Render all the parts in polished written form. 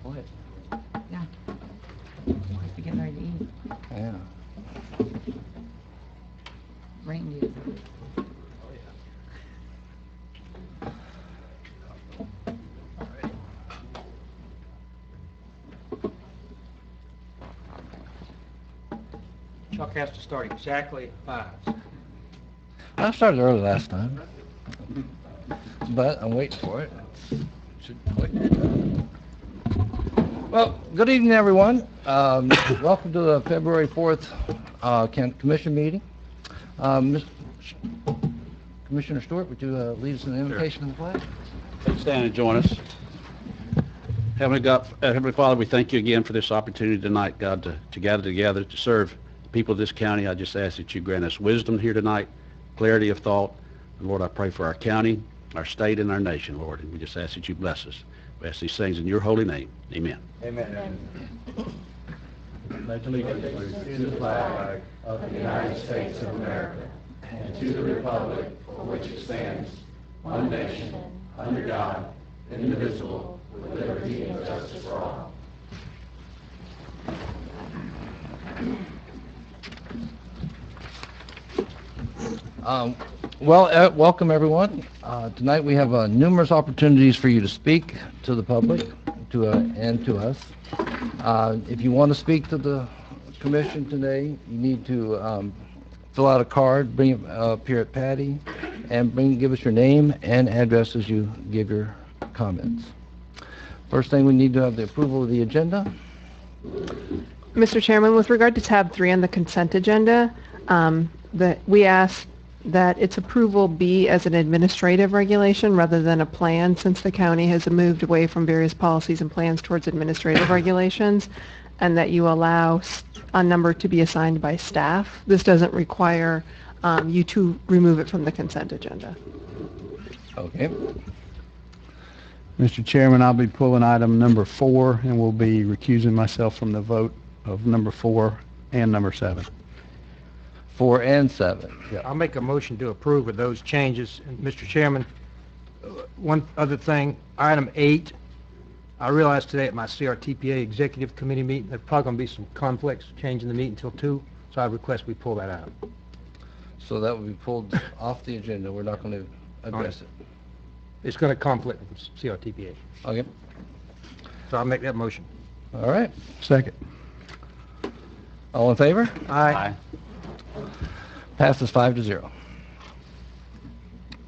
What? Yeah. Must be getting ready to eat. Yeah. Reindeer. Chuck has to start exactly at 5. I started early last time, but I'm waiting for it. Should click. Well, good evening, everyone. Welcome to the February 4th Commission meeting. Commissioner Stewart, would you lead us in the invocation of the flag? Please stand and join us. Heavenly God, Heavenly Father, we thank you again for this opportunity tonight, God, to gather together to serve the people of this county. I just ask that you grant us wisdom here tonight, clarity of thought. And Lord, I pray for our county, our state, and our nation, Lord. And we just ask that you bless us. We ask these things in your holy name. Amen. Amen. Pledge allegiance to the flag of the United States of America and to the republic for which it stands, one nation, under God, indivisible, with liberty and justice for all. Welcome everyone. Tonight we have numerous opportunities for you to speak to the public and to us. If you want to speak to the commission today, you need to fill out a card, bring it up here at Patty, and give us your name and address as you give your comments. First thing, we need to have the approval of the agenda. Mr. Chairman, with regard to tab 3 on the consent agenda, we ask that its approval be as an administrative regulation rather than a plan, since the county has moved away from various policies and plans towards administrative regulations, and that you allow a number to be assigned by staff. This doesn't require you to remove it from the consent agenda. Okay. Mr. Chairman, I'll be pulling item number 4, and will be recusing myself from the vote of number 4 and number 7. 4 and 7. I'll make a motion to approve with those changes. And Mr. Chairman, one other thing, item 8, I realized today at my CRTPA Executive Committee meeting, there's probably going to be some conflicts changing the meeting until 2, so I request we pull that out. So that will be pulled off the agenda. We're not going to address it. It's going to conflict with CRTPA. Okay. So I'll make that motion. All right. Second. All in favor? Aye. Passes 5-0.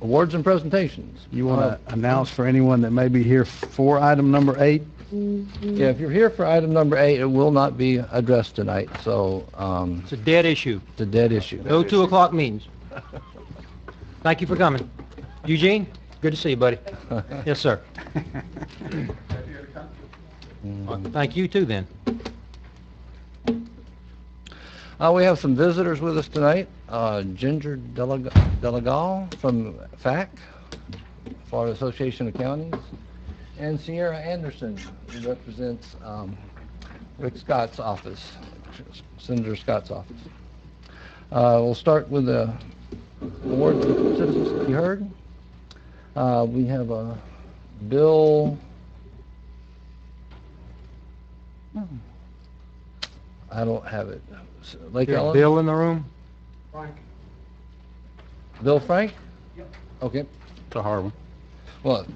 Awards and presentations. You want to announce for anyone that may be here for item number 8? Yeah, if you're here for item number 8, it will not be addressed tonight. So It's a dead issue. it's a dead issue. No 2 o'clock meetings. Thank you for coming. Eugene, good to see you, buddy. Yes, sir. Thank you, too, then. We have some visitors with us tonight. Ginger Delegal from FAC, Florida Association of Counties, and Sierra Anderson, who represents Rick Scott's office, Senator Scott's office. We'll start with the awards of citizens you heard. We have a bill. I don't have it. Lake There's Ellen? Bill in the room? Bill Frank? Yep. Okay. It's a hard one. Well,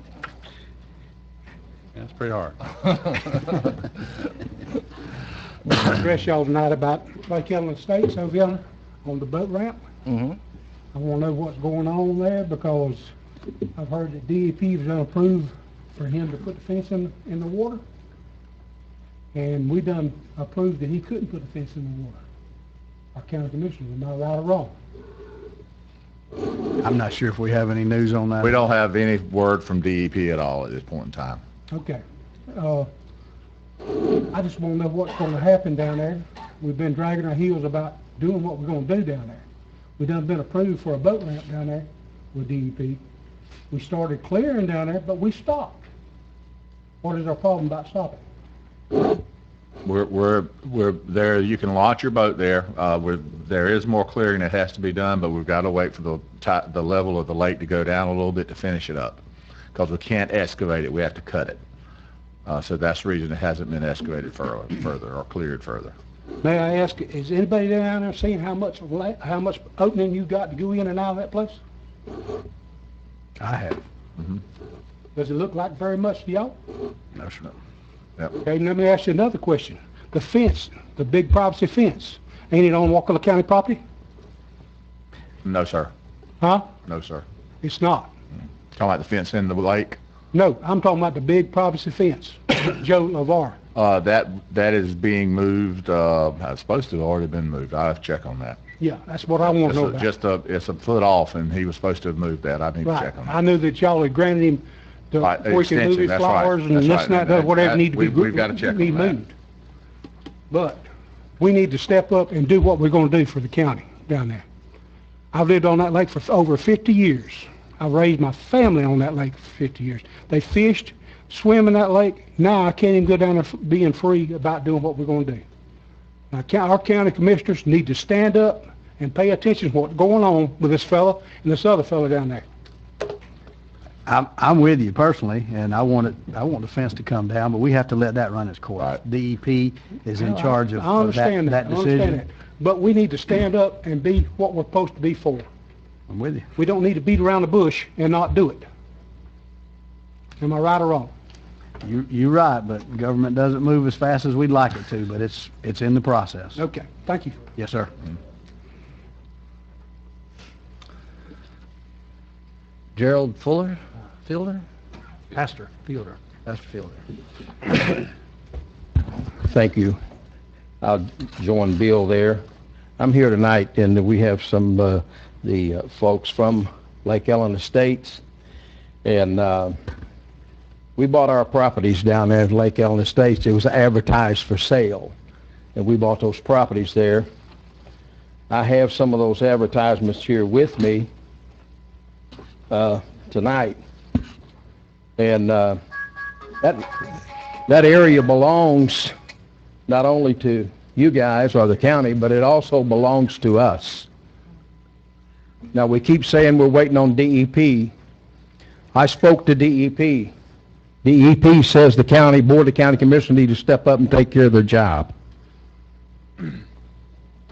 Yeah, it's pretty hard. Address y'all tonight about Lake Ellen Estates over yonder on the boat ramp. mm-hmm. I want to know what's going on there because I've heard that DEP was unapproved for him to put the fence in the water. And we done approved that he couldn't put the fence in the water. Our county commissioners, am I right or wrong? I'm not sure if we have any news on that. We don't have any word from DEP at all at this point in time. Okay. I just want to know what's going to happen down there. We've been dragging our heels about doing what we're going to do down there. We done been approved for a boat ramp down there with DEP. We started clearing down there, but we stopped. What is our problem about stopping? We're there, you can launch your boat there. There is more clearing that has to be done, but we've got to wait for the level of the lake to go down a little bit to finish it up. Because we can't excavate it, we have to cut it. So that's the reason it hasn't been excavated further or cleared further. May I ask, is anybody down there seeing how much opening you got to go in and out of that place? I have. Does it look like very much to y'all? No, sir. Yep. Okay, let me ask you another question. The fence, the big privacy fence, ain't it on Wakulla County property? No, sir. Huh? No, sir. It's not. Talking about the fence in the lake? No, I'm talking about the big privacy fence, Joe LaVar. That is being moved, it's supposed to have already been moved. I'll have to check on that. Yeah, that's what I want to know about. It's a foot off, and he was supposed to have moved that. I need to Right. check on I that. knew that y'all had granted him the, Right, where he can move extension, his that's right. flowers and That's this right. and that, whatever That- need to be, we've got to check be on that. moved. But we need to step up and do what we're going to do for the county down there. I've lived on that lake for over 50 years. I've raised my family on that lake for 50 years. They fished, swim in that lake. Now I can't even go down there being free about doing what we're going to do. Now, our county commissioners need to stand up and pay attention to what's going on with this fella and this other fella down there. I'm with you personally, and I want the fence to come down, but we have to let that run its course. Right. DEP is in charge of I understand that I understand decision. that. But we need to stand up and be what we're supposed to be for. I'm with you. We don't need to beat around the bush and not do it. Am I right or wrong? You're right, but government doesn't move as fast as we'd like it to, but it's in the process. Okay, thank you. Yes, sir. Gerald Fielder? Pastor Fielder. Pastor Fielder. Thank you. I'll join Bill there. I'm here tonight, and we have some the folks from Lake Ellen Estates, and we bought our properties down there at Lake Ellen Estates. It was advertised for sale, and we bought those properties there. I have some of those advertisements here with me tonight, and that area belongs not only to you guys or the county, but it also belongs to us. Now, we keep saying we're waiting on DEP. I spoke to DEP. DEP says the county, Board of County Commissioners need to step up and take care of their job.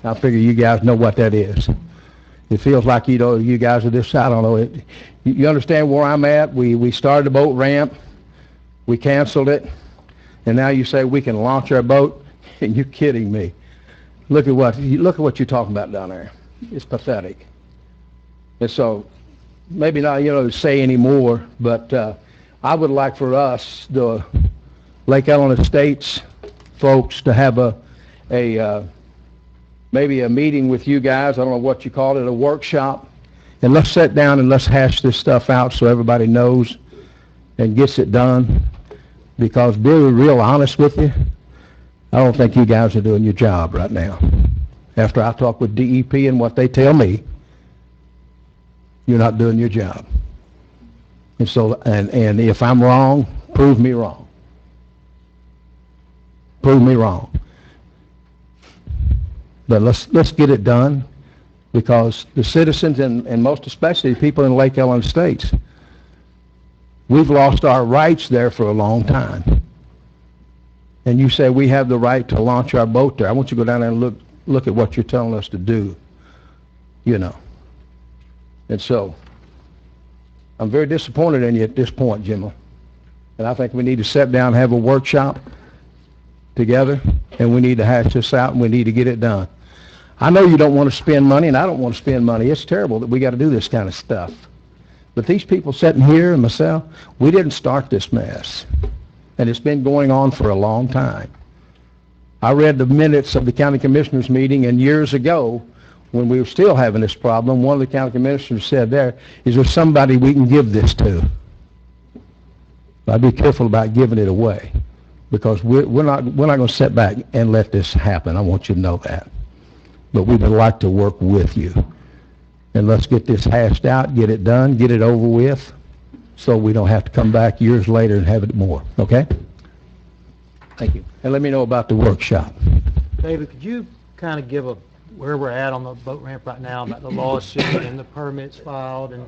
I figure you guys know what that is. It feels like, you know, you guys are this, I don't know. You understand where I'm at? We started a boat ramp. We canceled it. And now you say we can launch our boat? And you're kidding me. Look at what you're talking about down there. It's pathetic. And so, maybe not, to say any more, but I would like for us, the Lake Ellen Estates folks, to have maybe a meeting with you guys. I don't know what you call it, a workshop, and let's sit down and let's hash this stuff out so everybody knows and gets it done. Because, to be real honest with you, I don't think you guys are doing your job right now. After I talk with DEP and what they tell me, you're not doing your job. And so, and if I'm wrong, prove me wrong. Prove me wrong. But let's get it done, because the citizens, and most especially people in Lake Ellen Estates, we've lost our rights there for a long time. And you say we have the right to launch our boat there. I want you to go down there and look at what you're telling us to do, And so, I'm very disappointed in you at this point, Jimmy. And I think we need to sit down and have a workshop together, and we need to hash this out, and we need to get it done. I know you don't want to spend money, and I don't want to spend money. It's terrible that we got to do this kind of stuff. But these people sitting here and myself, we didn't start this mess. And it's been going on for a long time. I read the minutes of the county commissioners meeting, and years ago, when we were still having this problem, one of the county commissioners said is there somebody we can give this to? I'd be careful about giving it away, because we're not going to sit back and let this happen. I want you to know that. But we would like to work with you. And let's get this hashed out, get it done, get it over with, so we don't have to come back years later and have it more, okay? Thank you. And let me know about the workshop. David, could you kind of give where we're at on the boat ramp right now, about the lawsuit and the permits filed, and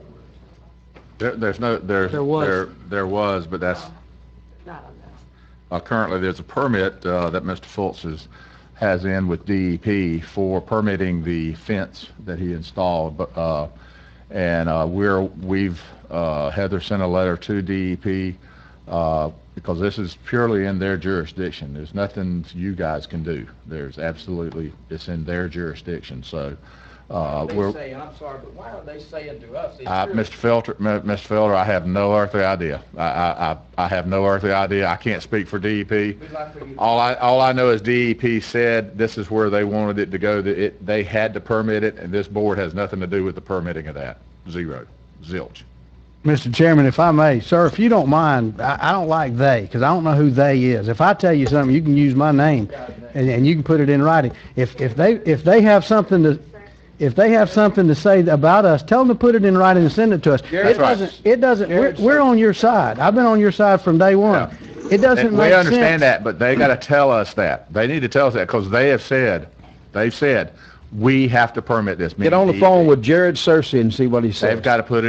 There was, but that's, currently there's a permit that Mr. Fultz has in with DEP for permitting the fence that he installed, but, Heather sent a letter to DEP, because this is purely in their jurisdiction. There's nothing you guys can do. There's absolutely, it's in their jurisdiction, so, They say, and I'm sorry, but why are they saying to us? Mr. Felder, I have no earthly idea. I have no earthly idea. I can't speak for DEP. All I know is DEP said this is where they wanted it to go. That they had to permit it, and this board has nothing to do with the permitting of that. Zero. Zilch. Mr. Chairman, if I may, sir, if you don't mind, I don't like they, because I don't know who they is. If I tell you something, you can use my name, and you can put it in writing. If they have something to say about us, tell them to put it in writing and send it to us. It doesn't, we're on your side. I've been on your side from day one. Yeah. It doesn't make sense. We understand that, but they got to tell us that. They need to tell us that, because they've said, we have to permit this. Get on the phone with Jared Searcy and see what he says. They've got to put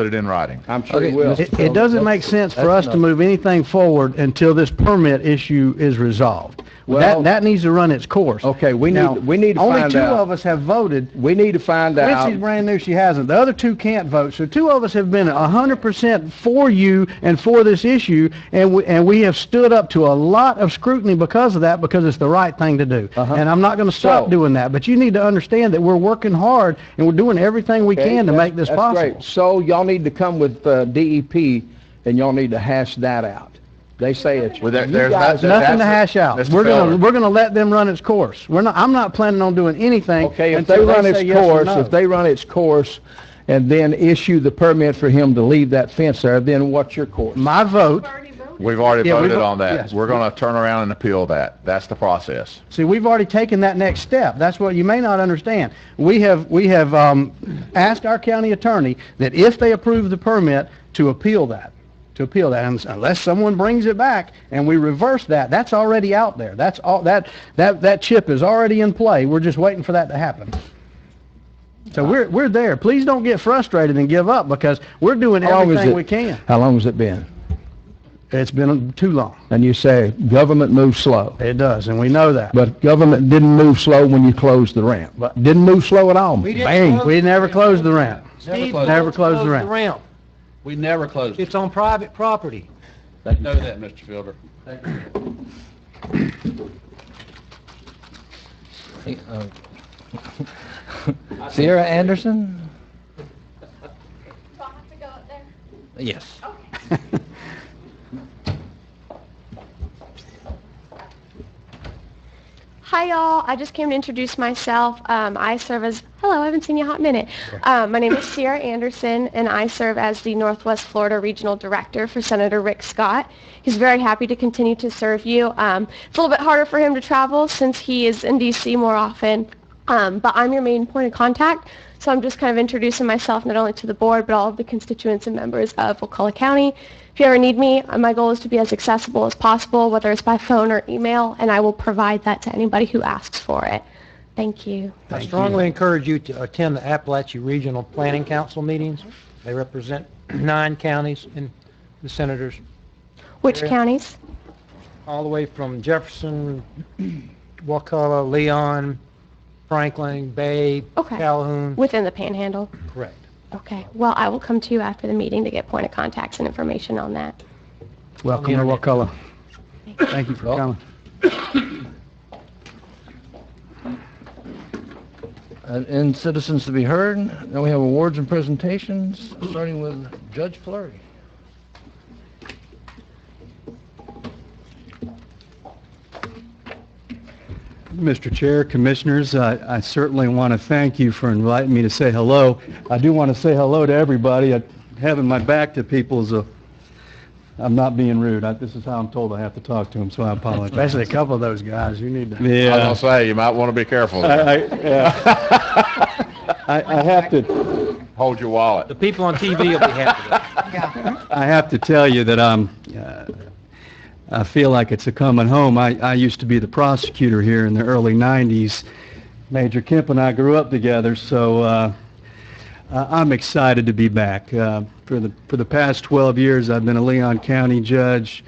it in writing. I'm sure he will. It doesn't make sense for us to move anything forward until this permit issue is resolved. Well, that needs to run its course. Okay, we need to find out. Only two of us have voted. We need to find out. Quincy's brand new, she hasn't. The other two can't vote. So two of us have been 100% for you and for this issue, and we have stood up to a lot of scrutiny because of that, because it's the right thing to do. And I'm not going to stop doing that. But you need to understand that we're working hard and we're doing everything we can to make this possible. That's great. So y'all need to come with DEP, and y'all need to hash that out. They say it's There's nothing to hash out. Mr. We're Felder. gonna let them run its course. I'm not planning on doing anything. Okay, if until they run its say yes or course, no. if they run its course, and then issue the permit for him to leave that fence there, then what's your course? My vote. We've already voted on that. yes. We're going to turn around and appeal that. That's the process. See, we've already taken that next step. That's what you may not understand. We have asked our county attorney that if they approve the permit, to appeal that. And unless someone brings it back and we reverse that, that's already out there. That's all that chip is already in play. We're just waiting for that to happen. So we're there. Please don't get frustrated and give up, because we're doing everything we can. How long has it been? It's been too long. And you say government moves slow. It does, and we know that. But government didn't move slow when you closed the ramp. Didn't move slow at all. Bang. We never closed the ramp. Never closed the ramp. We never closed it. It's on private property. You know that, Mr. Fielder. Sierra Anderson? Do I have to go up there? Yes. Hi, y'all. I just came to introduce myself. I serve as, hello, I haven't seen you in a hot minute. My name is Sierra Anderson, and I serve as the Northwest Florida Regional Director for Senator Rick Scott. He's very happy to continue to serve you. It's a little bit harder for him to travel since he is in D.C. more often, but I'm your main point of contact. So I'm just kind of introducing myself not only to the board, but all of the constituents and members of Wakulla County. If you ever need me, my goal is to be as accessible as possible, whether it's by phone or email, and I will provide that to anybody who asks for it. Thank you. I strongly encourage you to attend the Appalachia Regional Planning Council meetings. They represent 9 counties and the senators. Which counties? All the way from Jefferson, Wakulla, Leon, Franklin, Bay, Okay. Calhoun. Within the Panhandle? Correct. Okay. Well, I will come to you after the meeting to get point of contacts and information on that. Welcome to Wakulla. Thank you for coming. And citizens to be heard. Now we have awards and presentations, starting with Judge Fleury. Mr. Chair, Commissioners, I certainly want to thank you for inviting me to say hello. I do want to say hello to everybody. Having my back to people is I'm not being rude. This is how I'm told I have to talk to them, so I apologize. Especially a couple of those guys. You need to... Yeah. I was going to say, you might want to be careful. I have to... Hold your wallet. The people on TV will be happy with that. I have to tell you that I feel like it's a coming home. I used to be the prosecutor here in the early 90s. Major Kemp and I grew up together, so I'm excited to be back. For the past 12 years, I've been a Leon County judge,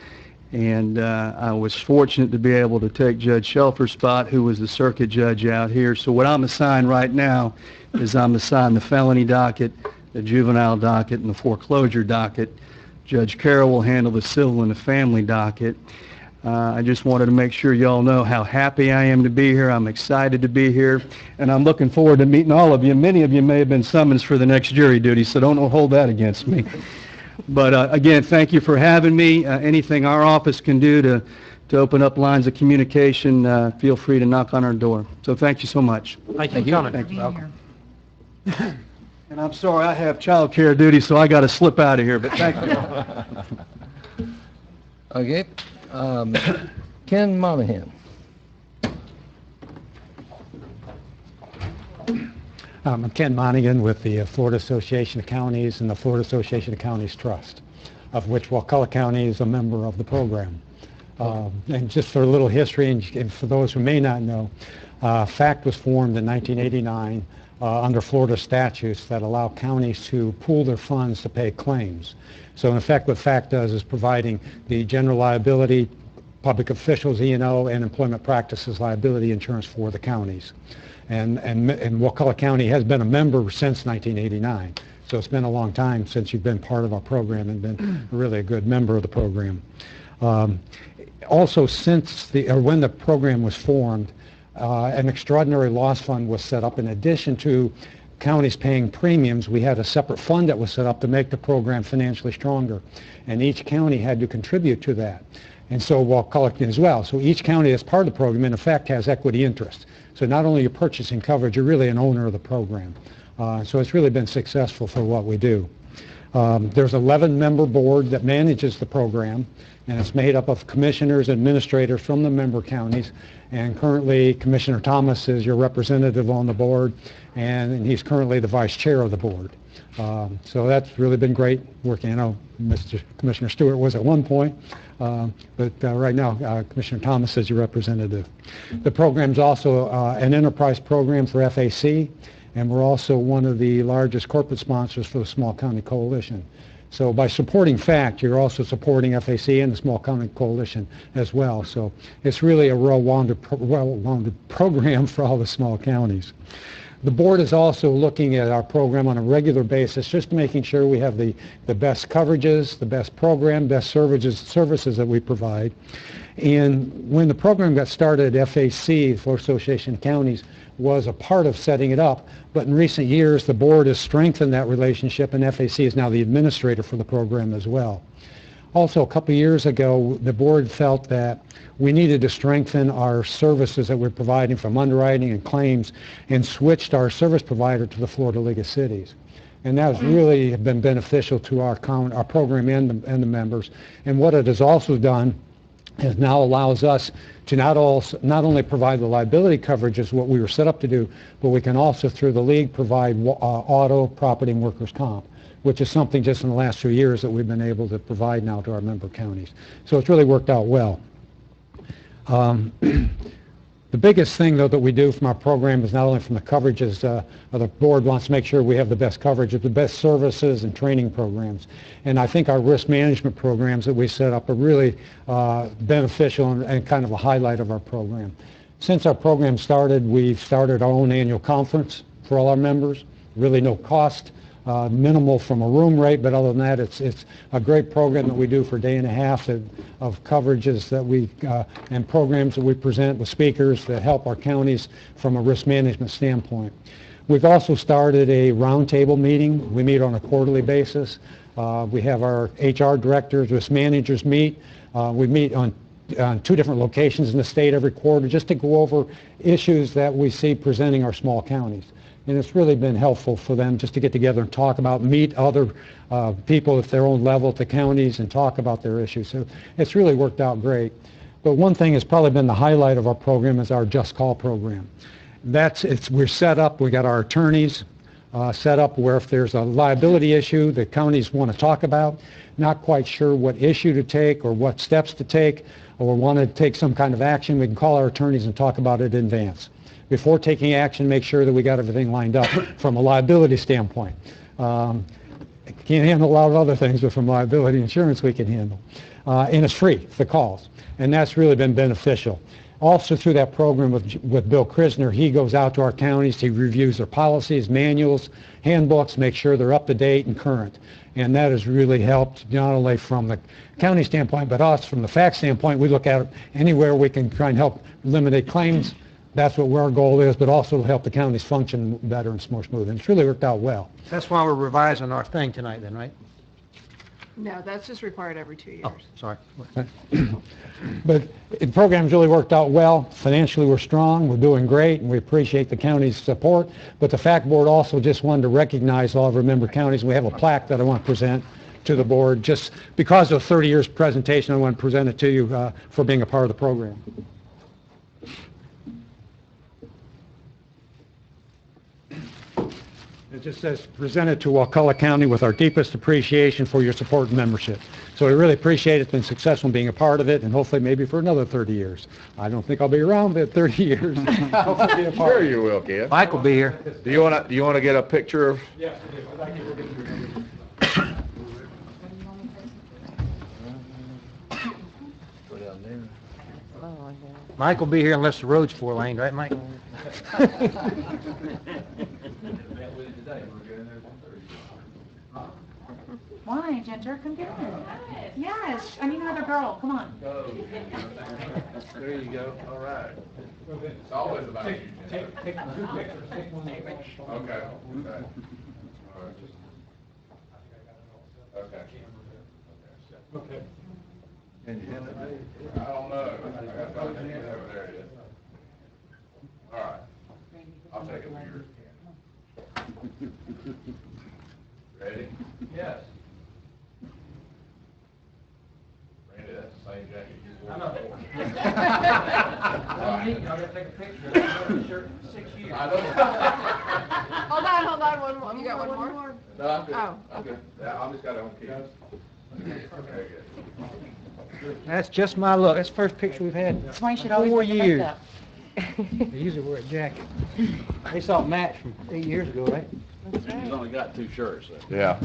and I was fortunate to be able to take Judge Shelfer's spot, who was the circuit judge out here. So what I'm assigned right now is I'm assigned the felony docket, the juvenile docket, and the foreclosure docket. Judge Carroll will handle the civil and the family docket. I just wanted to make sure y'all know how happy I am to be here. I'm excited to be here, and I'm looking forward to meeting all of you. Many of you may have been summoned for the next jury duty, so don't hold that against me. But again, thank you for having me. Anything our office can do to open up lines of communication, feel free to knock on our door. So thank you so much. Thank you for coming. Thank you. Welcome. And I'm sorry, I have child care duty, so I got to slip out of here, but thank you. Okay. Ken Monahan. I'm Ken Monaghan with the Florida Association of Counties and the Florida Association of Counties Trust, of which Wakulla County is a member of the program. And just for a little history, and for those who may not know, FACT was formed in 1989 under Florida statutes that allow counties to pool their funds to pay claims. So in effect, what FACT does is providing the general liability, public officials, E&O, and employment practices liability insurance for the counties. And Wakulla County has been a member since 1989. So it's been a long time since you've been part of our program and been really a good member of the program. Also, when the program was formed, an extraordinary loss fund was set up. In addition to counties paying premiums, we had a separate fund that was set up to make the program financially stronger. And each county had to contribute to that. And so Wakulla as well. So each county as part of the program, in effect, has equity interest. So not only you're purchasing coverage, you're really an owner of the program. So it's really been successful for what we do. There's an 11-member board that manages the program, and it's made up of commissioners, administrators from the member counties. And currently, Commissioner Thomas is your representative on the board, and he's currently the vice chair of the board. So that's really been great working. I know Commissioner Stewart was at one point, but right now, Commissioner Thomas is your representative. The program's also an enterprise program for FAC, and we're also one of the largest corporate sponsors for the Small County Coalition. So by supporting FACT, you're also supporting FAC and the Small County Coalition as well. So it's really a well-rounded program for all the small counties. The board is also looking at our program on a regular basis, just making sure we have the best coverages, the best program, best services that we provide. And when the program got started, FAC, Florida Association of Counties, was a part of setting it up. But in recent years, the board has strengthened that relationship, and FAC is now the administrator for the program as well. Also, a couple of years ago, the board felt that we needed to strengthen our services that we're providing from underwriting and claims, and switched our service provider to the Florida League of Cities. And that has really been beneficial to our program and the members. And what it has also done is now allows us to not only provide the liability coverage as what we were set up to do, but we can also, through the league, provide auto, property, and workers' comp, which is something just in the last 2 years that we've been able to provide now to our member counties. So it's really worked out well. The biggest thing, though, that we do from our program is not only from the coverages, the board wants to make sure we have the best coverage, the best services and training programs. And I think our risk management programs that we set up are really beneficial and kind of a highlight of our program. Since our program started, we've started our own annual conference for all our members, really no cost. Minimal from a room rate, but other than that, it's a great program that we do for a day and a half of coverages that we and programs that we present with speakers that help our counties from a risk management standpoint. We've also started a roundtable meeting. We meet on a quarterly basis. We have our HR directors, risk managers meet. We meet on 2 different locations in the state every quarter just to go over issues that we see presenting our small counties. And it's really been helpful for them just to get together and talk about, meet other people at their own level at the counties and talk about their issues. So it's really worked out great. But one thing has probably been the highlight of our program is our Just Call program. We're set up, we got our attorneys, set up where if there's a liability issue the counties want to talk about, not quite sure what issue to take or what steps to take, or want to take some kind of action, we can call our attorneys and talk about it in advance. Before taking action, make sure that we got everything lined up from a liability standpoint. Can't handle a lot of other things, but from liability insurance we can handle. And it's free, the calls. And that's really been beneficial. Also through that program with Bill Krisner, he goes out to our counties, he reviews their policies, manuals, handbooks, make sure they're up to date and current. And that has really helped not only from the county standpoint, but us from the FACT standpoint. We look at anywhere we can try and help eliminate claims. That's what our goal is, but also help the counties function better and more smooth. And it's really worked out well. That's why we're revising our thing tonight then, right? No, that's just required every 2 years. Oh, sorry. But the program's really worked out well. Financially, we're strong. We're doing great, and we appreciate the county's support. But the FACT board also just wanted to recognize all of our member counties. We have a plaque that I want to present to the board. Just because of 30 years presentation, I want to present it to you for being a part of the program. It just says, presented to Wakulla County with our deepest appreciation for your support and membership. So we really appreciate it's been successful in being a part of it, and hopefully maybe for another 30 years. I don't think I'll be around but 30 years. Hopefully be a part Sure of it. you will, Ken. Mike will be here. Do you want to get a picture of? Yes, Mike will be here unless the road's 4-lane, right, Mike? Why, Ginger? Come get her. Yes, I need another girl. Come on. There you go. All right. It's always about you. Take 2 pictures. Take one. Okay. Okay. All right. Okay. Okay. Can you hand it to me? I don't know. I got to talk to you over there. It is. All right. I'll take it from yours. Ready? Yes. Randy, that's the same jacket you wore. I know. All right. I gotta take a picture. I've been wearing the shirt for 6 years. I know. Hold on, one more. You got one more? No, I'm good. Oh, I'm good. Yeah, I'm just got it on key. Okay, good. That's just my look. That's the first picture we've had That's why you should always 4 wear your years. makeup. They usually wear a jacket. They saw it match from 8 years ago, right? He's only got 2 shirts. So. Yeah.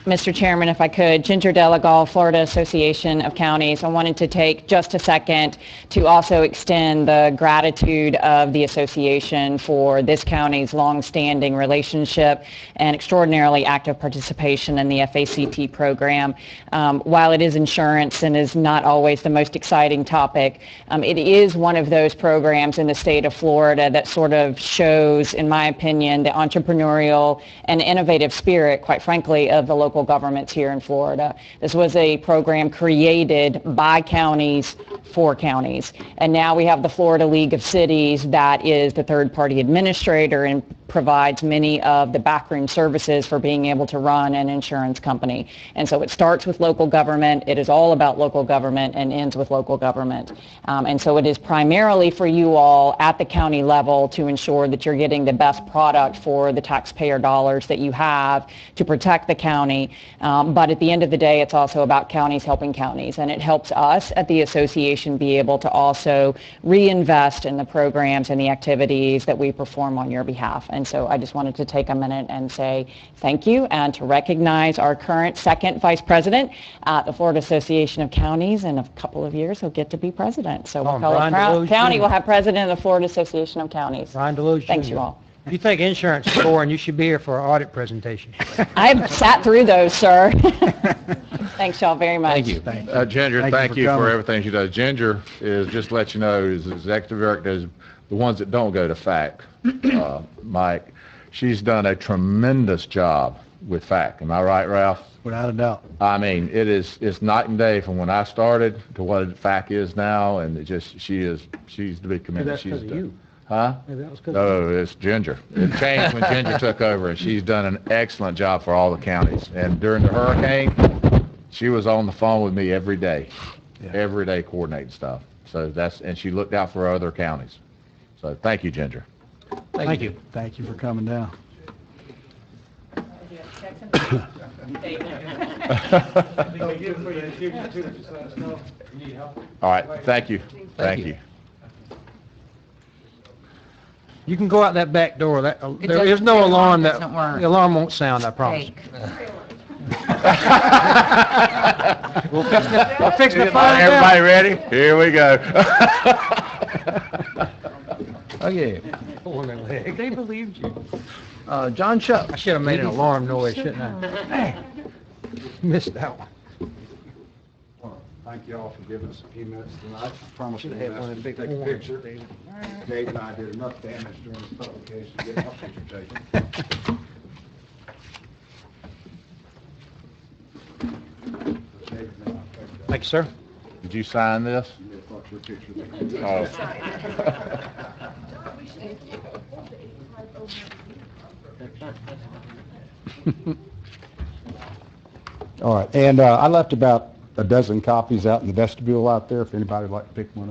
Mr. Chairman, if I could, Ginger Delegal, Florida Association of Counties. I wanted to take just a second to also extend the gratitude of the association for this county's long-standing relationship and extraordinarily active participation in the FACT program. While it is insurance and is not always the most exciting topic, it is one of those programs in the state of Florida that sort of shows, in my opinion, the entrepreneurial and innovative spirit, quite frankly, of the local governments here in Florida. This was a program created by counties for counties. And now we have the Florida League of Cities that is the third-party administrator and provides many of the backroom services for being able to run an insurance company. And so it starts with local government, it is all about local government, and ends with local government. And so it is primarily for you all at the county level to ensure that you're getting the best product for the taxpayer dollars that you have to protect the county. But at the end of the day, it's also about counties helping counties. And it helps us at the association be able to also reinvest in the programs and the activities that we perform on your behalf. And so I just wanted to take a minute and say thank you and to recognize our current second vice president at the Florida Association of Counties. In a couple of years, he'll get to be president. So Wakulla County will have president of the Florida Association of Counties. Brian Deloge. Thanks you all. If you think insurance is boring, you should be here for our audit presentation. I've sat through those, sir. Thanks y'all very much. Thank you. Ginger, thank you coming. for everything she does. Ginger is, just to let you know, is executive director, is the ones that don't go to FACT. Mike, she's done a tremendous job with FACT. Am I right, Ralph? Without a doubt. I mean, it's night and day from when I started to what FACT is now, and it just, she's to be commended. Maybe that's because of you. Huh? Maybe that was because No, it's Ginger. It changed when Ginger took over, and she's done an excellent job for all the counties. And during the hurricane, she was on the phone with me every day coordinating stuff. So and she looked out for other counties. So thank you, Ginger. Thank you. Thank you for coming down. All right, thank you. Thank you. You can go out that back door. There doesn't- is no the alarm alarm that, doesn't work. the alarm won't sound, I promise. Fake. We'll fix the fire. Everybody ready? Here we go. Okay. They believed you. John Shuck. I should have made an alarm noise, shouldn't I? Missed that one. Thank you all for giving us a few minutes tonight. I promise Should you have had one of them big take a ones. picture. Dave and I did enough damage during this publication to get our picture taken. Thank you, sir. Did you sign this? Yeah, I thought your picture. All right, and I left about a dozen copies out in the vestibule out there, if anybody would like to pick one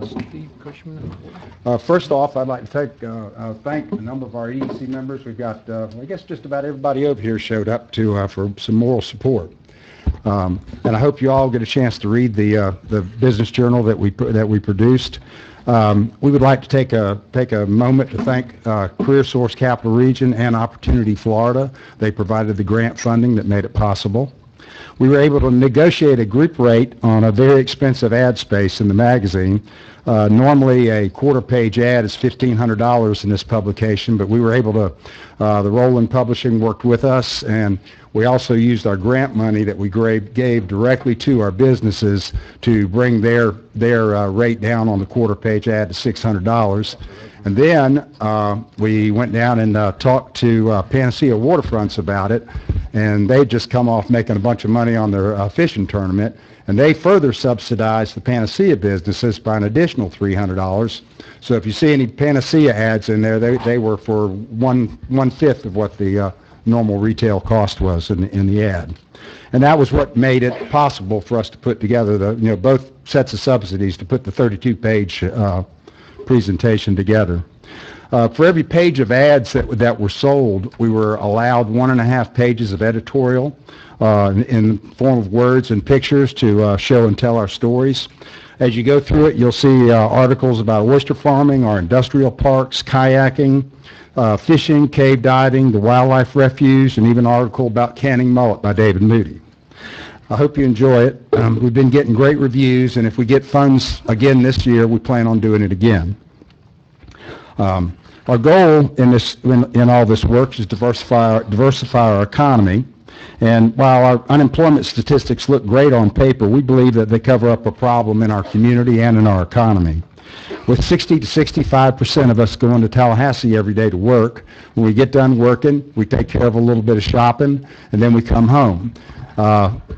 up. First off, I'd like to thank a number of our EDC members. We've got, I guess, just about everybody over here showed up to for some moral support. And I hope you all get a chance to read the business journal that we produced. We would like to take a moment to thank Career Source Capital Region and Opportunity Florida. They provided the grant funding that made it possible. We were able to negotiate a group rate on a very expensive ad space in the magazine. Normally, a quarter-page ad is $1,500 in this publication, but we were able to, the Roland Publishing worked with us, and we also used our grant money that we gave directly to our businesses to bring their rate down on the quarter-page ad to $600. And then we went down and talked to Panacea Waterfronts about it, and they'd just come off making a bunch of money on their fishing tournament, and they further subsidized the Panacea businesses by an additional $300. So if you see any Panacea ads in there, they were for one-fifth of what the normal retail cost was in the ad. And that was what made it possible for us to put together both sets of subsidies to put the 32-page presentation together. For every page of ads that were sold, we were allowed 1.5 pages of editorial in the form of words and pictures to show and tell our stories. As you go through it, you'll see articles about oyster farming, our industrial parks, kayaking, fishing, cave diving, the wildlife refuge, and even an article about canning mullet by David Moody. I hope you enjoy it. We've been getting great reviews, and if we get funds again this year, we plan on doing it again. Our goal in all this work is diversify our economy. And while our unemployment statistics look great on paper, we believe that they cover up a problem in our community and in our economy. With 60 to 65% of us going to Tallahassee every day to work, when we get done working, we take care of a little bit of shopping, and then we come home.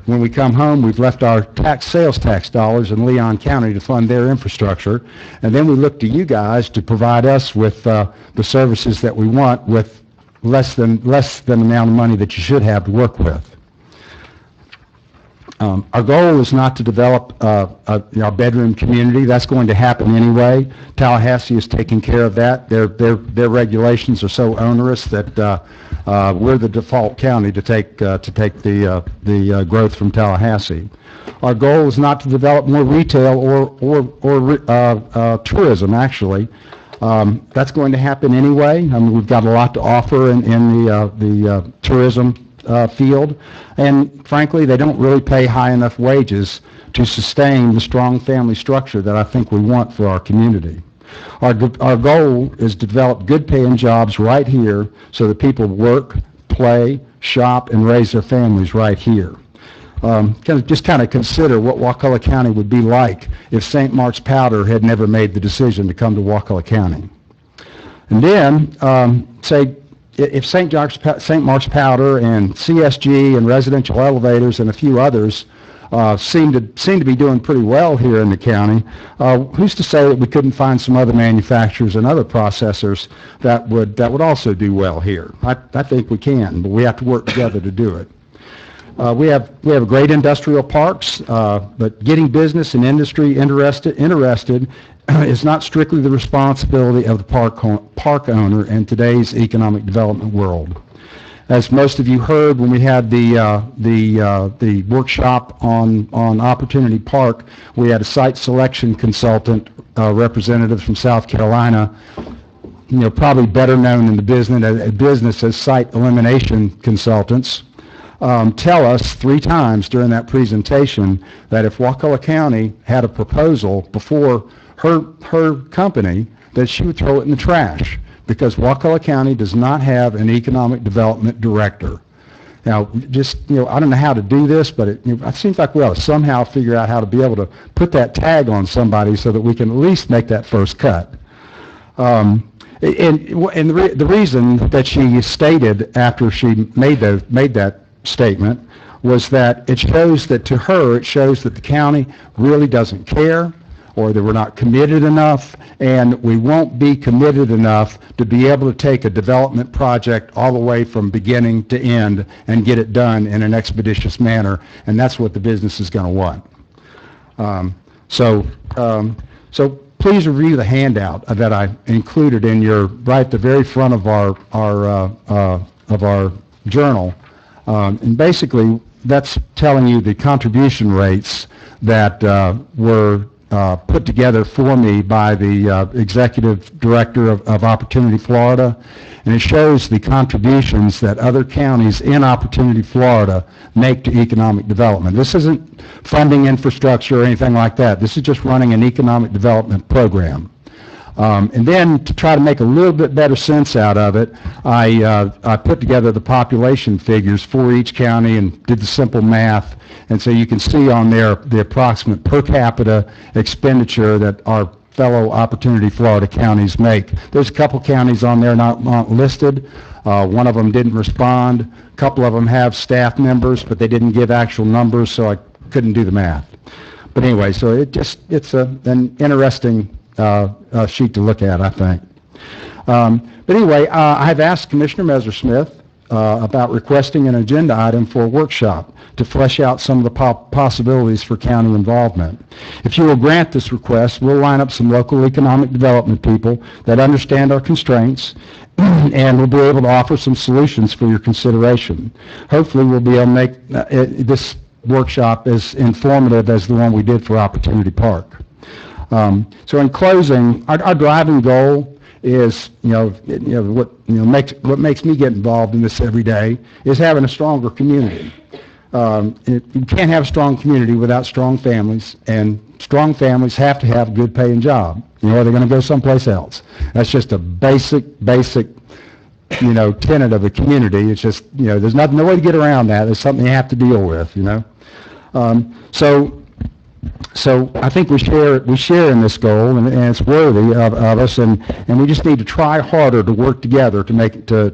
When we come home, we've left our sales tax dollars in Leon County to fund their infrastructure, and then we look to you guys to provide us with the services that we want with less than the amount of money that you should have to work with. Our goal is not to develop a bedroom community. That's going to happen anyway. Tallahassee is taking care of that. Their regulations are so onerous that we're the default county to take the growth from Tallahassee. Our goal is not to develop more retail or tourism. Actually, that's going to happen anyway. I mean, we've got a lot to offer in the tourism field, and frankly, they don't really pay high enough wages to sustain the strong family structure that I think we want for our community. Our goal is to develop good paying jobs right here so that people work, play, shop, and raise their families right here. Just kind of consider what Wakulla County would be like if St. Mark's Powder had never made the decision to come to Wakulla County. And then, say, if St. Mark's Powder and CSG and Residential Elevators and a few others seem to be doing pretty well here in the county, who's to say that we couldn't find some other manufacturers and other processors that would also do well here? I think we can, but we have to work together to do it. We have great industrial parks, but getting business and industry interested is not strictly the responsibility of the park owner in today's economic development world. As most of you heard when we had the workshop on Opportunity Park, we had a site selection consultant, representative from South Carolina, probably better known in the business as site elimination consultants, tell us 3 times during that presentation that if Wakulla County had a proposal before her company, that she would throw it in the trash, because Wakulla County does not have an economic development director. Now, just, I don't know how to do this, but it seems like we ought to somehow figure out how to be able to put that tag on somebody so that we can at least make that first cut. And the reason that she stated after she made that statement was that it shows that to her, it shows that the county really doesn't care, or that we're not committed enough, and we won't be committed enough to be able to take a development project all the way from beginning to end and get it done in an expeditious manner, and that's what the business is going to want. So please review the handout that I included in right at the very front of our journal, and basically that's telling you the contribution rates that were put together for me by the executive director of Opportunity Florida, and it shows the contributions that other counties in Opportunity Florida make to economic development. This isn't funding infrastructure or anything like that. This is just running an economic development program. And then to try to make a little bit better sense out of it, I put together the population figures for each county and did the simple math. And so you can see on there the approximate per capita expenditure that our fellow Opportunity Florida counties make. There's a couple counties on there not listed. One of them didn't respond. A couple of them have staff members, but they didn't give actual numbers, so I couldn't do the math. But anyway, so it's an interesting sheet to look at, I think. But anyway, I've asked Commissioner Messersmith about requesting an agenda item for a workshop to flesh out some of the possibilities for county involvement. If you will grant this request, we'll line up some local economic development people that understand our constraints, and we'll be able to offer some solutions for your consideration. Hopefully, we'll be able to make this workshop as informative as the one we did for Opportunity Park. So in closing, our driving goal is, what makes me get involved in this every day is having a stronger community. You can't have a strong community without strong families, and strong families have to have a good paying job, or they're going to go someplace else. That's just a basic, tenet of the community. It's just, there's no way to get around that. It's something you have to deal with, So I think we share in this goal, and it's worthy of us, and we just need to try harder to work together to make it to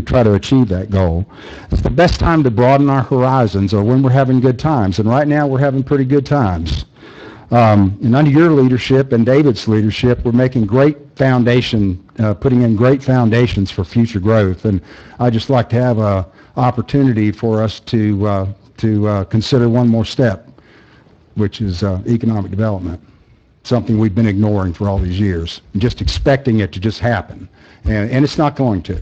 try to achieve that goal. It's the best time to broaden our horizons, or when we're having good times, and right now we're having pretty good times. And under your leadership and David's leadership, we're making great putting in great foundations for future growth, and I'd just like to have an opportunity for us to consider one more step, which is economic development, something we've been ignoring for all these years, and just expecting it to just happen. And it's not going to.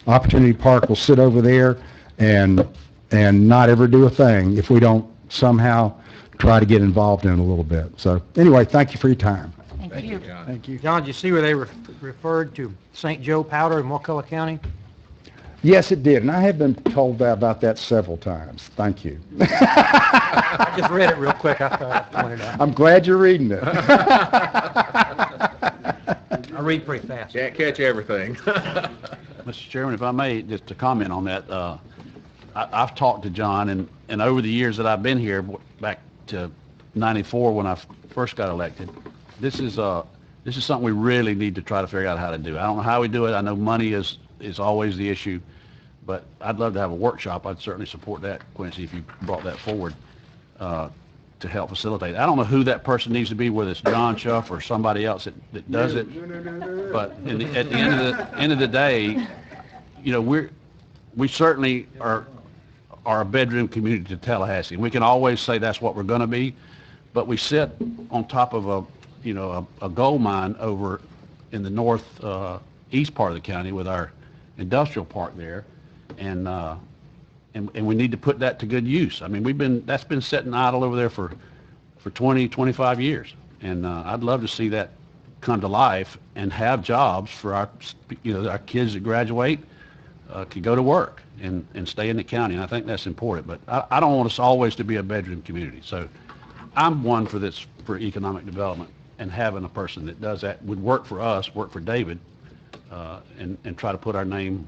Opportunity Park will sit over there and not ever do a thing if we don't somehow try to get involved in it a little bit. So anyway, thank you for your time. Thank you, John. Thank you. John, did you see where they referred to St. Joe Powder in Wakulla County? Yes, it did, and I have been told about that several times. Thank you. I just read it real quick. I thought I'd point it out. I'm glad you're reading it. I read pretty fast. Can't catch everything. Mr. Chairman, if I may, just to comment on that, I've talked to John, and over the years that I've been here, back to '94 when I first got elected, this is something we really need to try to figure out how to do. I don't know how we do it. I know money is always the issue, but I'd love to have a workshop. I'd certainly support that, Quincy, if you brought that forward to help facilitate. I don't know who that person needs to be, whether it's John Schuff or somebody else that does it, but at the end of the day, we certainly are a bedroom community to Tallahassee. We can always say that's what we're going to be, but we sit on top of a gold mine over in the north east part of the county with our industrial park there, and we need to put that to good use. I mean, that's been sitting idle over there for 20, 25 years, and I'd love to see that come to life and have jobs for our kids that graduate could go to work and stay in the county, and I think that's important. But I don't want us always to be a bedroom community, so I'm one for economic development, and having a person that does that would work for us, work for David, and try to put our name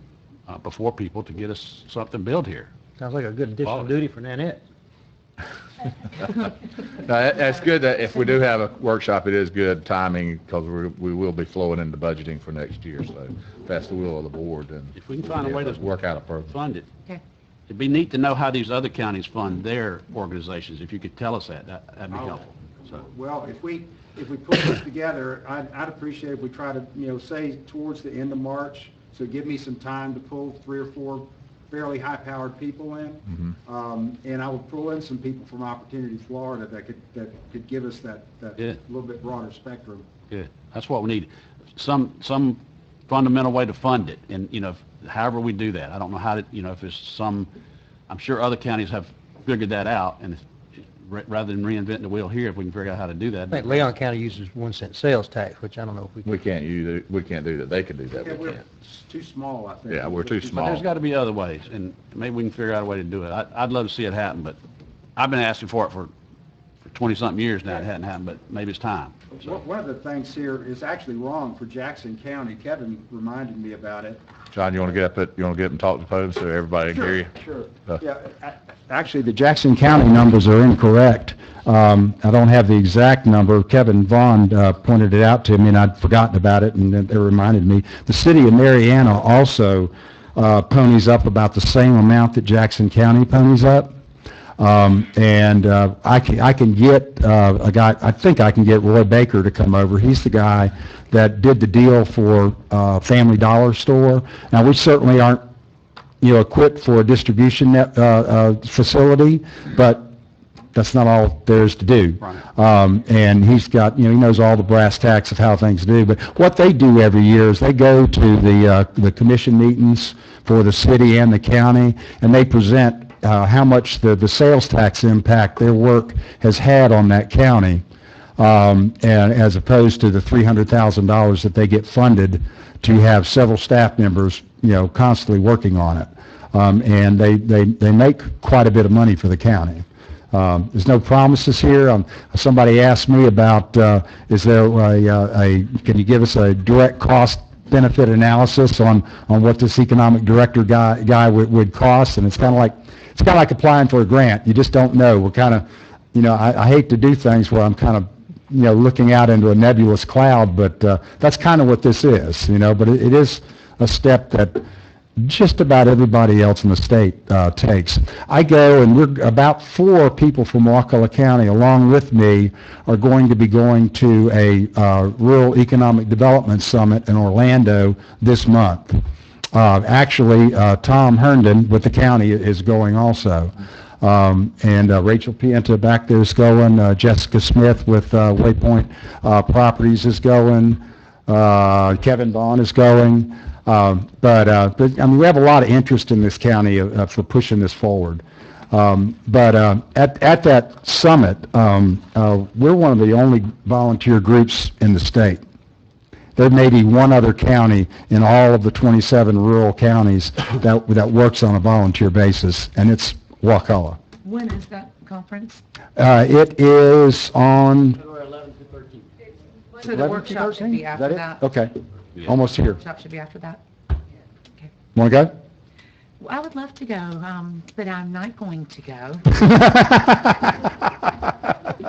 before people to get us something built here. Sounds like a good additional duty for Nanette. No, that's good that if we do have a workshop, it is good timing because we will be flowing into budgeting for next year. So if that's the will of the board, then if we can find a way to work out a program, fund it. Okay. It'd be neat to know how these other counties fund their organizations. If you could tell us that'd be helpful. So. Well, if we put this together, I'd appreciate if we try to, say towards the end of March, so give me some time to pull 3 or 4 fairly high-powered people in. And I will pull in some people from Opportunity Florida that could give us that little bit broader spectrum. Good. That's what we need. Some fundamental way to fund it, and however we do that. I don't know how to, if there's some. I'm sure other counties have figured that out, and rather than reinventing the wheel here, if we can figure out how to do that. I think Leon County uses 1-cent sales tax, which I don't know if we can't use it. We can't do that. They can do that. Yeah, we we're can't. too small, I think. Yeah, we're too small. But there's got to be other ways, and maybe we can figure out a way to do it. I'd love to see it happen, but I've been asking for it for 20-something years now. It hadn't happened, but maybe it's time. So. One of the things here is actually wrong for Jackson County. Kevin reminded me about it. John, you want to get up and talk to the podium so everybody can hear you? Sure. Yeah. Actually, the Jackson County numbers are incorrect. I don't have the exact number. Kevin Vaughn pointed it out to me, and I'd forgotten about it, and it reminded me. The city of Marianna also ponies up about the same amount that Jackson County ponies up. I can get a guy. I think I can get Roy Baker to come over. He's the guy that did the deal for Family Dollar store. Now we certainly aren't, equipped for a distribution facility, but that's not all there is to do. Right. And he's got, he knows all the brass tacks of how things do. But what they do every year is they go to the commission meetings for the city and the county, and they present how much the sales tax impact their work has had on that county, and as opposed to the $300,000 that they get funded to have several staff members, constantly working on it. And they make quite a bit of money for the county. There's no promises here. Somebody asked me about, is there can you give us a direct cost benefit analysis on what this economic director guy would cost? And it's kind of like applying for a grant. You just don't know. We're kind of, I hate to do things where I'm kind of, looking out into a nebulous cloud, but that's kind of what this is, but it is a step that just about everybody else in the state takes. I go, and we're about 4 people from Wakulla County along with me are going to be going to a Rural Economic Development Summit in Orlando this month. Actually, Tom Herndon with the county is going also. And Rachel Pienta back there is going. Jessica Smith with Waypoint Properties is going. Kevin Vaughn is going. But I mean, we have a lot of interest in this county for pushing this forward. But at that summit, we're one of the only volunteer groups in the state. There may be one other county in all of the 27 rural counties that works on a volunteer basis, and it's Wakulla. When is that conference? It is on... February 11th to 13th. So the workshop should be after that? Okay, almost here. Workshop should be after that? Okay. Want to go? Well, I would love to go, but I'm not going to go.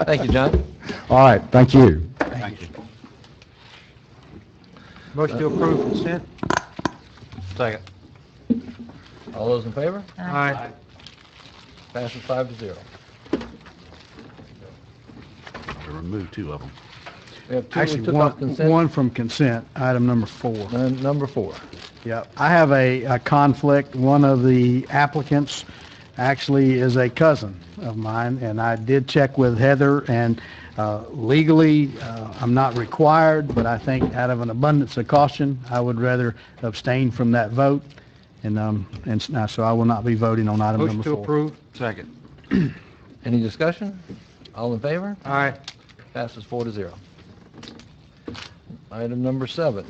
Thank you, John. All right, thank you. Thank you. Motion to approve consent? Second. All those in favor? Aye. Passes 5-0. To remove 2 of them. We have 2 we Actually, took off consent. one from consent, item number 4. And number 4. Yeah, I have a conflict. One of the applicants actually is a cousin of mine, and I did check with Heather, and legally, I'm not required, but I think out of an abundance of caution, I would rather abstain from that vote. So I will not be voting on item Motion number to 4. approve. Second. Any discussion? All in favor? Aye. Passes 4-0. Item number 7.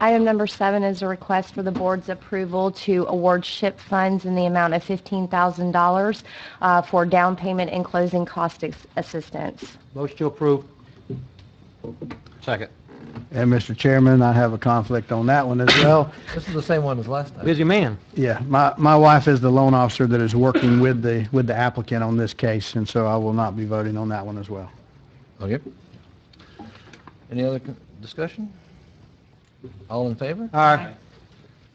Item number 7 is a request for the board's approval to award SHIP funds in the amount of $15,000 for down payment and closing cost assistance. Motion to approve. Second. And Mr. Chairman, I have a conflict on that one as well. This is the same one as last time. Busy man. Yeah, my wife is the loan officer that is working with the applicant on this case, and so I will not be voting on that one as well. Okay. Any other discussion? All in favor? Aye.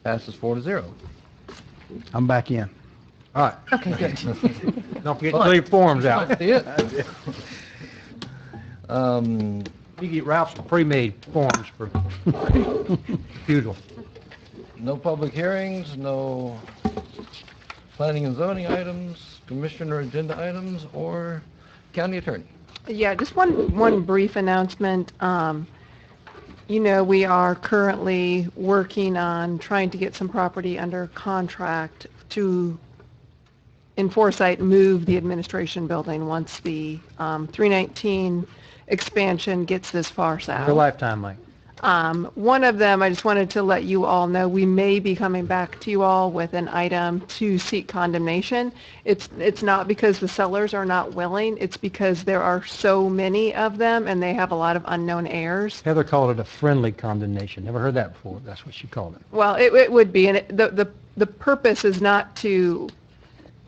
Passes 4-0. I'm back in. All right. Okay, good. Don't forget to fill your forms out. That's it. You get Ralph's pre-made forms for refusal. No public hearings, no planning and zoning items, commissioner agenda items, or county attorney. Yeah, just one brief announcement. We are currently working on trying to get some property under contract to, in Foresight, move the administration building once the 319 expansion gets this far south. Your lifetime, Mike. One of them, I just wanted to let you all know, we may be coming back to you all with an item to seek condemnation. It's not because the sellers are not willing, it's because there are so many of them and they have a lot of unknown heirs. Heather called it a friendly condemnation. Never heard that before. That's what she called it. Well, it would be, and the purpose is not to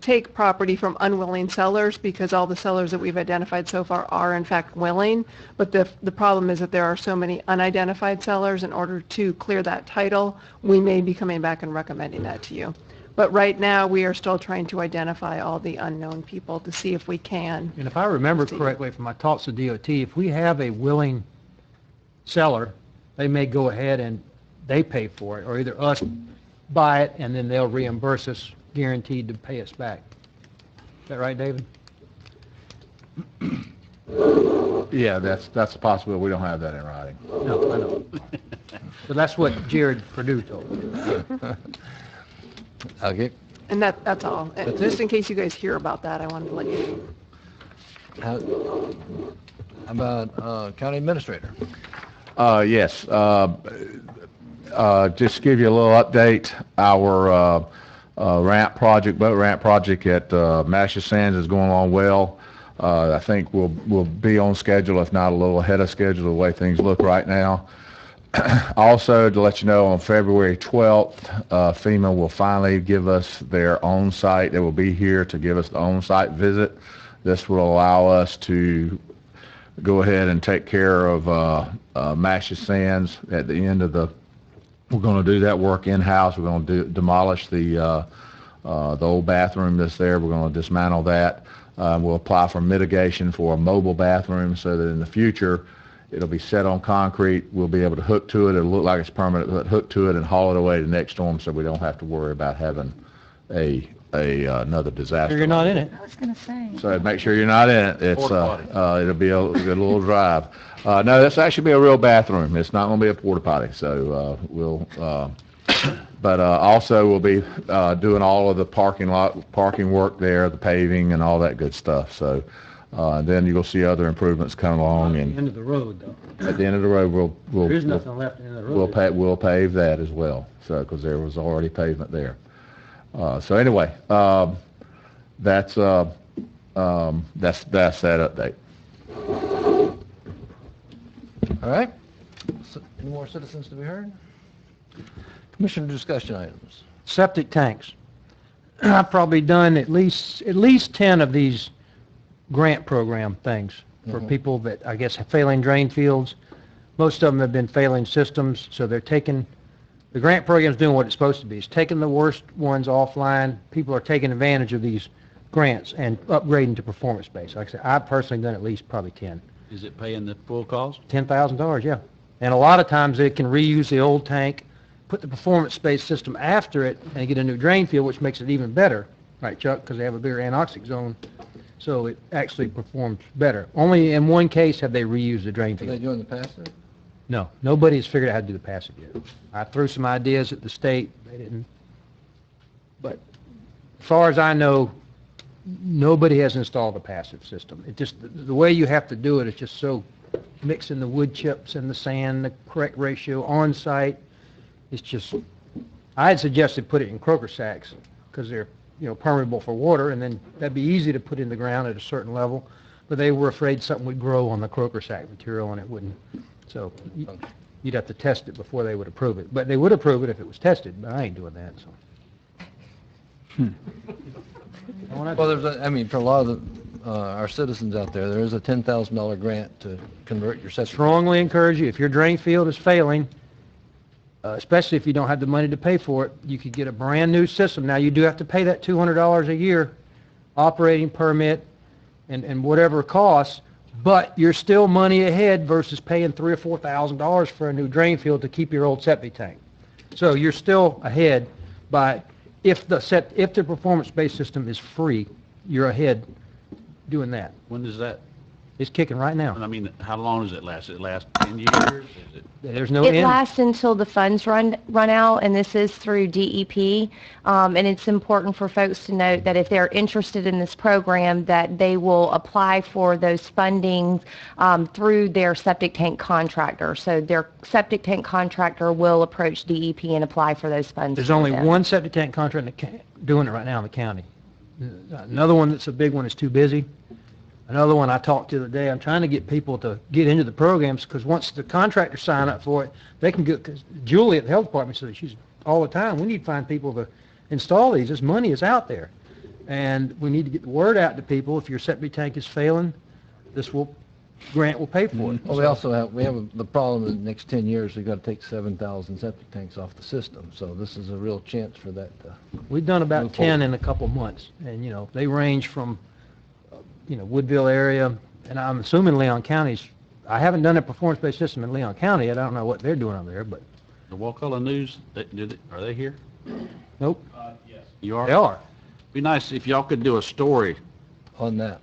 take property from unwilling sellers, because all the sellers that we've identified so far are in fact willing, but the problem is that there are so many unidentified sellers. In order to clear that title, we may be coming back and recommending that to you. But right now, we are still trying to identify all the unknown people to see if we can. And if I remember correctly from my talks with DOT, if we have a willing seller, they may go ahead and they pay for it, or either us buy it and then they'll reimburse us, guaranteed to pay us back. Is that right, David? Yeah, that's a possibility. We don't have that in writing. No, I know. So that's what Jared Perdue told me. Okay. And that's all. And just in case you guys hear about that, I wanted to let you know. How about county administrator? Yes. Just to give you a little update, our boat ramp project at Masha Sands is going along well. I think we'll be on schedule, if not a little ahead of schedule, the way things look right now. Also, to let you know, on February 12th, FEMA will finally give us their on-site. They will be here to give us the on-site visit. This will allow us to go ahead and take care of Masha Sands at the end of the. We're going to do that work in-house. We're going to demolish the old bathroom that's there. We're going to dismantle that. We'll apply for mitigation for a mobile bathroom so that in the future it'll be set on concrete. We'll be able to hook to it. It'll look like it's permanent, but hook to it and haul it away to the next storm so we don't have to worry about having another disaster. You're not in it. I was going to say. So make sure you're not in it. It'll be a good little drive. No, this actually be a real bathroom. It's not going to be a porta potty. So but also we'll be doing all of the parking work there, the paving and all that good stuff. So then you'll see other improvements come along. At the end of the road, though. At the end of the road, There is nothing left in the road. we'll pave that as well. So because there was already pavement there. So anyway, that's that update. All right. Any more citizens to be heard? Commissioner discussion items. Septic tanks. I've probably done at least 10 of these grant program things for people that I guess have failing drain fields. Most of them have been failing systems, so they're taking. The grant program's doing what it's supposed to be. It's taking the worst ones offline. People are taking advantage of these grants and upgrading to performance-based. Like I said, I've personally done at least probably 10. Is it paying the full cost? $10,000, yeah. And a lot of times they can reuse the old tank, put the performance-based system after it, and get a new drain field, which makes it even better. Right, Chuck? Because they have a bigger anoxic zone, so it actually performs better. Only in one case have they reused the drain Did they field. do in the past? Then? No, nobody has figured out how to do the passive yet. I threw some ideas at the state, they didn't. But as far as I know, nobody has installed a passive system. It just, the way you have to do it is just so mixing the wood chips and the sand, the correct ratio on site. It's just, I had suggested put it in croaker sacks because they're, permeable for water, and then that'd be easy to put in the ground at a certain level. But they were afraid something would grow on the croaker sack material and it wouldn't. So you'd have to test it before they would approve it. But they would approve it if it was tested, but I ain't doing that, so. Well, for a lot of our citizens out there, there is a $10,000 grant to convert your septic. Strongly encourage you, if your drain field is failing, especially if you don't have the money to pay for it, you could get a brand new system. Now, you do have to pay that $200 a year operating permit and whatever it costs, but you're still money ahead versus paying $3,000 or $4,000 for a new drain field to keep your old septic tank. So you're still ahead by, if the performance-based system is free, you're ahead doing that. When does that? It's kicking right now. I mean, how long does it last? Does it last 10 years? Is it? There's no It end. lasts until the funds run out, and this is through DEP. And it's important for folks to note that if they're interested in this program, that they will apply for those fundings through their septic tank contractor. So their septic tank contractor will approach DEP and apply for those funds. There's for only them. one septic tank contractor doing it right now in the county. Another one that's a big one is too busy. Another one I talked to the other day, I'm trying to get people to get into the programs because once the contractors sign up for it, they can get, because Julie at the health department says she's all the time, we need to find people to install these. This money is out there. And we need to get the word out to people. If your septic tank is failing, grant will pay for it. Well, we also have the problem in the next 10 years, we've got to take 7,000 septic tanks off the system. So this is a real chance for that. We've done about move 10 forward. in a couple months. And, they range from, Woodville area, and I'm assuming Leon County's, I haven't done a performance-based system in Leon County yet. I don't know what they're doing over there, but. The Wakulla News, are they here? Nope. Yes. You are? They are. Be nice if y'all could do a story on that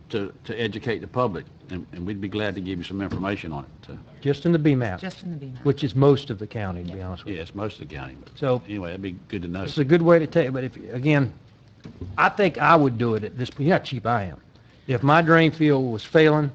to educate the public, and we'd be glad to give you some information on it. Just in the BMAP. Just in the BMAP. Which is most of the county, to be honest with you. Yeah, it's most of the county. But So anyway, that'd be good to know. it's a good way to take it, but again, I think I would do it at this point. You know how cheap I am. If my drain field was failing,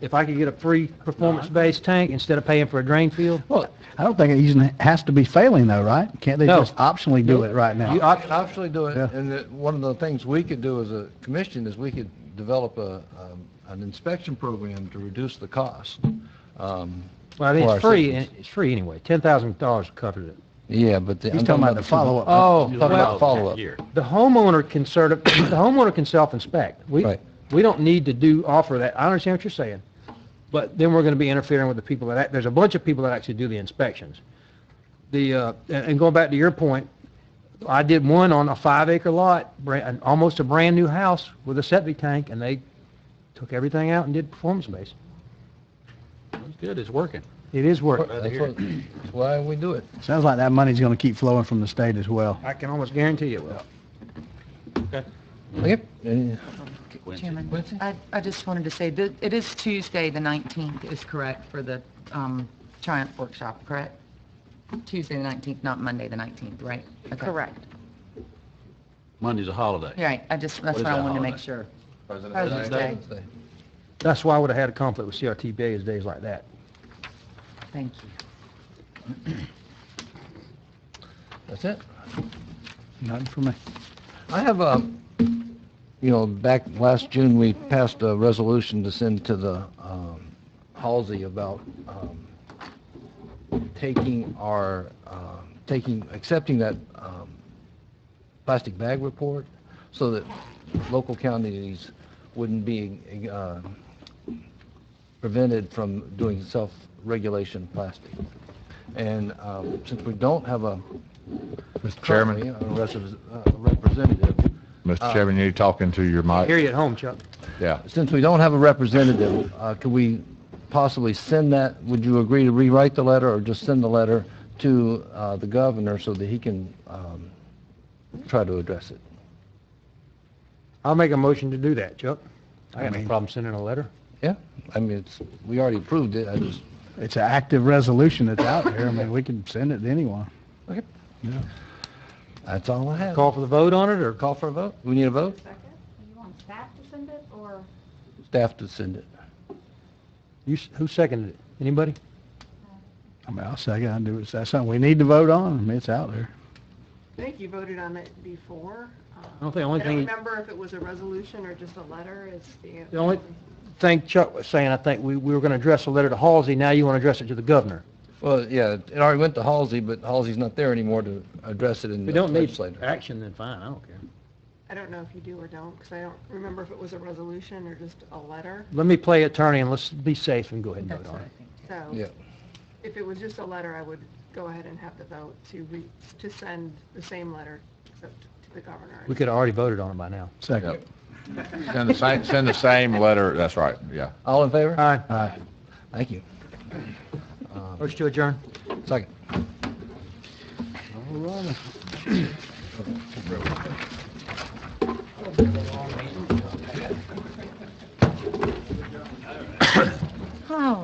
if I could get a free performance-based tank instead of paying for a drain field. Well, I don't think it even has to be failing though, right? Can't they No. just optionally do it right now? You optionally do it, Yeah. and one of the things we could do as a commission is we could develop an inspection program to reduce the cost. Well, I think for it's our free, citizens. and it's free anyway. $10,000 covers it. Yeah, but He's talking about the follow-up. Oh, Talking about well, follow-up. the homeowner can self-inspect. Right. We don't need to offer that. I understand what you're saying, but then we're going to be interfering with the people there's a bunch of people that actually do the inspections. And going back to your point, I did one on a 5-acre lot, almost a brand new house with a septic tank, and they took everything out and did performance-based. That's good, it's working. It is working. That's why we do it. Sounds like that money's going to keep flowing from the state as well. I can almost guarantee it will. Okay. Yep. And- Chairman, I just wanted to say that it is Tuesday, the 19th is correct for the Triumph Workshop, correct? Tuesday, the 19th, not Monday, the 19th, right? Okay. Correct. Monday's a holiday. Right, that's What is what I that wanted to make holiday? sure. President's President's Day. Day. That's why I would have had a conflict with CRTPA is days like that. Thank you. That's it. Nothing for me. I have back last June, we passed a resolution to send to the Halsey about accepting that plastic bag report so that local counties wouldn't be prevented from doing self-regulation plastic. And since we don't have Mr. Chairman, a representative, Mr. Chairman, you're talking to your I mic. hear you at home, Chuck. Yeah. since we don't have a representative, could we possibly send that, would you agree to rewrite the letter or just send the letter to the governor so that he can try to address it? I'll make a motion to do that, Chuck. I got no problem sending a letter. Yeah, I mean, we already approved it, it's an active resolution that's out there. I mean, we can send it to anyone. Okay. Yeah. That's all I have. Call for the vote on it, or? Call for a vote? We need a vote? You want staff to send it, or? Staff to send it. Who seconded it? Anybody? I mean, I'll second, I'll do it. That's something we need to vote on. I mean, it's out there. I think you voted on it before. I don't think the only I don't thing, remember if it was a resolution or just a letter. the only thing Chuck was saying, I think we were going to address a letter to Halsey, now you want to address it to the governor. Well, yeah, it already went to Halsey, but Halsey's not there anymore to address it in If the we don't need legislature. action, then fine, I don't care. I don't know if you do or don't, because I don't remember if it was a resolution or just a letter. Let me play attorney and let's be safe and go ahead and vote on it. So Yeah. if it was just a letter, I would go ahead and have the vote to send the same letter except to the governor. We could have already voted on it by now. Second. Send the same letter, that's right, yeah. All in favor? Aye. Aye. Thank you. Motion to adjourn. Second. All right. Oh.